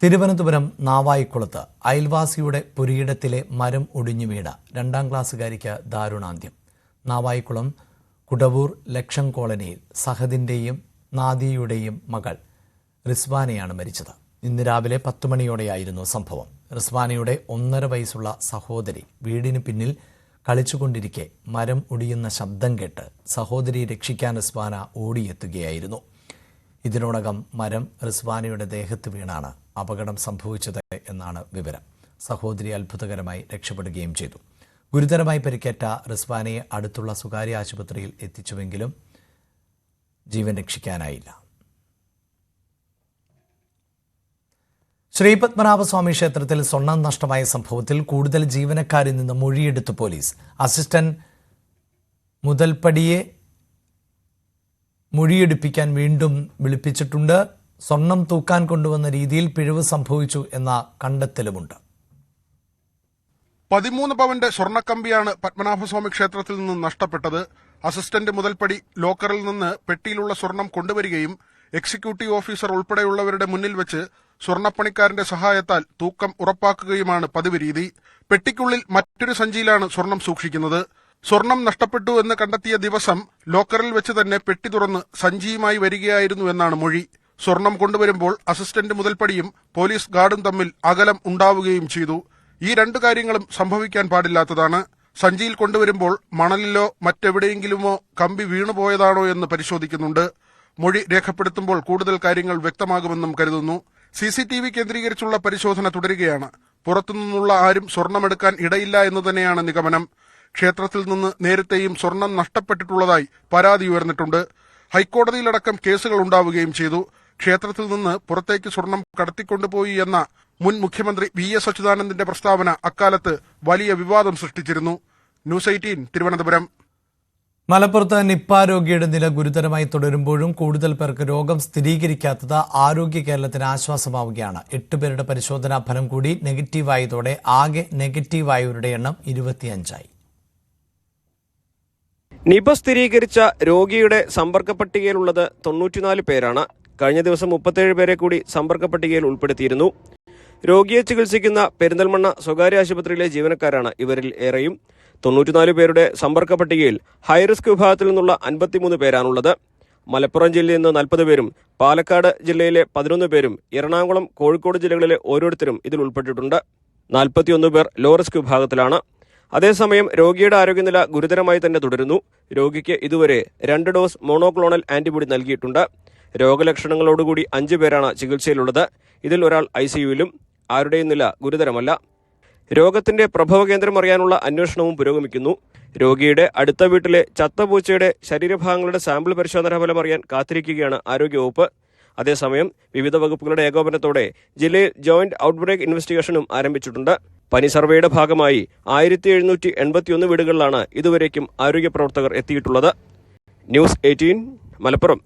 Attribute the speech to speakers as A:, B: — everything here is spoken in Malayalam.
A: തിരുവനന്തപുരം നാവായിക്കുളത്ത് അയൽവാസിയുടെ പുരയിടത്തിലെ മരം ഒടിഞ്ഞു വീണ 2ാം ക്ലാസ്സുകാരിക്ക് ദാരുണാന്ത്യം. നാവായിക്കുളം കുടവൂർ ലക്ഷം കോളനിയിൽ സഹദിന്റെയും നാദിയയുടെയും മകൾ റിസ്വാനയാണ് മരിച്ചത്. ഇന്ന് രാവിലെ 10 മണിയോടെയായിരുന്നു സംഭവം. റിസ്വാനയുടെ 1.5 വയസ്സുള്ള സഹോദരി വീടിന് പിന്നിൽ കളിച്ചുകൊണ്ടിരിക്കെ മരം ഒടിയുന്ന ശബ്ദം കേട്ട് സഹോദരിയെ രക്ഷിക്കാൻ റിസ്വാന ഓടിയെത്തുകയായിരുന്നു. ഇതിനോടകം മരം റിസ്വാനയുടെ ദേഹത്ത് വീണാണ് അപകടം സംഭവിച്ചത് എന്നാണ് വിവരം. സഹോദരി അത്ഭുതകരമായി രക്ഷപ്പെടുകയും ചെയ്തു. ഗുരുതരമായി പരിക്കേറ്റ റിസ്വാനയെ അടുത്തുള്ള സ്വകാര്യ ആശുപത്രിയിൽ എത്തിച്ചുവെങ്കിലും ജീവൻ രക്ഷിക്കാനായില്ല. ശ്രീപത്മനാഭസ്വാമി ക്ഷേത്രത്തിൽ സ്വർണം നഷ്ടമായ സംഭവത്തിൽ കൂടുതൽ ജീവനക്കാരിൽ നിന്ന് മൊഴിയെടുത്ത് പോലീസ്. അസിസ്റ്റന്റ് മുതൽപ്പടിയെ മൊഴിയെടുപ്പിക്കാൻ വീണ്ടും വിളിപ്പിച്ചിട്ടുണ്ട്. സ്വർണം തൂക്കാൻ കൊണ്ടുവന്ന രീതിയിൽ പിഴവ് സംഭവിച്ചു എന്ന കണ്ടെത്തലുമുണ്ട്.
B: 13 പവന്റെ സ്വർണ്ണക്കമ്പിയാണ് പത്മനാഭസ്വാമി ക്ഷേത്രത്തിൽ നിന്ന് നഷ്ടപ്പെട്ടത്. അസിസ്റ്റന്റ് മുതൽപ്പടി ലോക്കറിൽ നിന്ന് പെട്ടിയിലുള്ള സ്വർണം കൊണ്ടുവരികയും എക്സിക്യൂട്ടീവ് ഓഫീസർ ഉൾപ്പെടെയുള്ളവരുടെ മുന്നിൽ വെച്ച് സ്വർണ്ണപ്പണിക്കാരന്റെ സഹായത്താൽ തൂക്കം ഉറപ്പാക്കുകയുമാണ് പതിവ് രീതി. പെട്ടിക്കുള്ളിൽ മറ്റൊരു സഞ്ചിയിലാണ് സ്വർണം സൂക്ഷിക്കുന്നത്. സ്വർണം നഷ്ടപ്പെട്ടു എന്ന് കണ്ടെത്തിയ ദിവസം ലോക്കറിൽ വെച്ച് തന്നെ പെട്ടി തുറന്ന് സഞ്ചിയുമായി വരികയായിരുന്നു എന്നാണ് മൊഴി. സ്വർണം കൊണ്ടുവരുമ്പോൾ അസിസ്റ്റന്റ് മുതൽപ്പടിയും പോലീസ് ഗാർഡും തമ്മിൽ അകലം ഉണ്ടാവുകയും ചെയ്തു. ഈ 2 കാര്യങ്ങളും സംഭവിക്കാൻ പാടില്ലാത്തതാണ്. സഞ്ചിയിൽ കൊണ്ടുവരുമ്പോൾ മണലിലോ മറ്റെവിടെയെങ്കിലുമോ കമ്പി വീണുപോയതാണോ എന്ന് പരിശോധിക്കുന്നുണ്ട്. മൊഴി രേഖപ്പെടുത്തുമ്പോൾ കൂടുതൽ കാര്യങ്ങൾ വ്യക്തമാകുമെന്നും കരുതുന്നു. CCTV കേന്ദ്രീകരിച്ചുള്ള പരിശോധന തുടരുകയാണ്. പുറത്തുനിന്നുള്ള ആരും സ്വർണമെടുക്കാൻ ഇടയില്ല എന്ന് തന്നെയാണ് നിഗമനം. ക്ഷേത്രത്തിൽ നിന്ന് നേരത്തെയും സ്വർണം നഷ്ടപ്പെട്ടിട്ടുള്ളതായി പരാതി ഉയർന്നിട്ടുണ്ട്. ഹൈക്കോടതിയിലടക്കം കേസുകൾ ഉണ്ടാവുകയും ചെയ്തു. ക്ഷേത്രത്തിൽ നിന്ന് പുറത്തേക്ക് സ്വർണം കടത്തിക്കൊണ്ടുപോയി എന്ന മുൻ മുഖ്യമന്ത്രി VS അച്യുതാനന്ദന്റെ പ്രസ്താവന അക്കാലത്ത് വലിയ വിവാദം സൃഷ്ടിച്ചിരുന്നു. ന്യൂസ് 18 തിരുവനന്തപുരം.
A: മലപ്പുറത്ത് നിപ്പ രോഗിയുടെ നില ഗുരുതരമായി തുടരുമ്പോഴും കൂടുതൽ പേർക്ക് രോഗം സ്ഥിരീകരിക്കാത്തത് ആരോഗ്യ കേരളത്തിന് ആശ്വാസമാവുകയാണ്. 8 പേരുടെ പരിശോധനാ ഫലം കൂടി നെഗറ്റീവായതോടെ ആകെ നെഗറ്റീവായവരുടെ എണ്ണം 25ആയി.
C: നിപ സ്ഥിരീകരിച്ച രോഗിയുടെ സമ്പർക്ക പട്ടികയിലുള്ളത് 94 പേരാണ്. കഴിഞ്ഞ ദിവസം 37 പേരെ കൂടി സമ്പർക്ക പട്ടികയിൽ ഉൾപ്പെടുത്തിയിരുന്നു. രോഗിയെ ചികിത്സിക്കുന്ന പെരിന്തൽമണ്ണ സ്വകാര്യ ആശുപത്രിയിലെ ജീവനക്കാരാണ് ഇവരിൽ ഏറെയും. 94 പേരുടെ സമ്പർക്ക പട്ടികയിൽ ഹൈറിസ്ക് വിഭാഗത്തിൽ നിന്നുള്ള 53 പേരാണുള്ളത്. മലപ്പുറം ജില്ലയിൽ നിന്ന് 40 പേരും പാലക്കാട് ജില്ലയിലെ 11 പേരും എറണാകുളം, കോഴിക്കോട് ജില്ലകളിലെ ഓരോരുത്തരും ഇതിൽ ഉൾപ്പെട്ടിട്ടുണ്ട്. 41 പേർ ലോ റിസ്ക് വിഭാഗത്തിലാണ്. അതേസമയം രോഗിയുടെ ആരോഗ്യനില ഗുരുതരമായി തന്നെ തുടരുന്നു. രോഗിക്ക് ഇതുവരെ 2 ഡോസ് മോണോക്ലോണൽ ആന്റിബോഡി നൽകിയിട്ടുണ്ട്. രോഗലക്ഷണങ്ങളോടുകൂടി 5 പേരാണ് ചികിത്സയിലുള്ളത്. ഇതിൽ ഒരാൾ ICUവിലും. ആരുടെയും നില ഗുരുതരമല്ല. രോഗത്തിന്റെ പ്രഭവ കേന്ദ്രം അറിയാനുള്ള അന്വേഷണവും പുരോഗമിക്കുന്നു. രോഗിയുടെ അടുത്ത വീട്ടിലെ ചത്തപൂച്ചയുടെ ശരീരഭാഗങ്ങളുടെ സാമ്പിൾ പരിശോധനാ ഫലം അറിയാൻ കാത്തിരിക്കുകയാണ് ആരോഗ്യവകുപ്പ്. അതേസമയം വിവിധ വകുപ്പുകളുടെ ഏകോപനത്തോടെ ജില്ലയിൽ ജോയിന്റ് ഔട്ട്ബ്രേക്ക് ഇൻവെസ്റ്റിഗേഷനും ആരംഭിച്ചിട്ടുണ്ട്. പനി സർവേയുടെ ഭാഗമായി 1781 വീടുകളിലാണ് ഇതുവരേക്കും ആരോഗ്യ പ്രവർത്തകർ എത്തിയിട്ടുള്ളത്. ന്യൂസ് 18 മലപ്പുറം.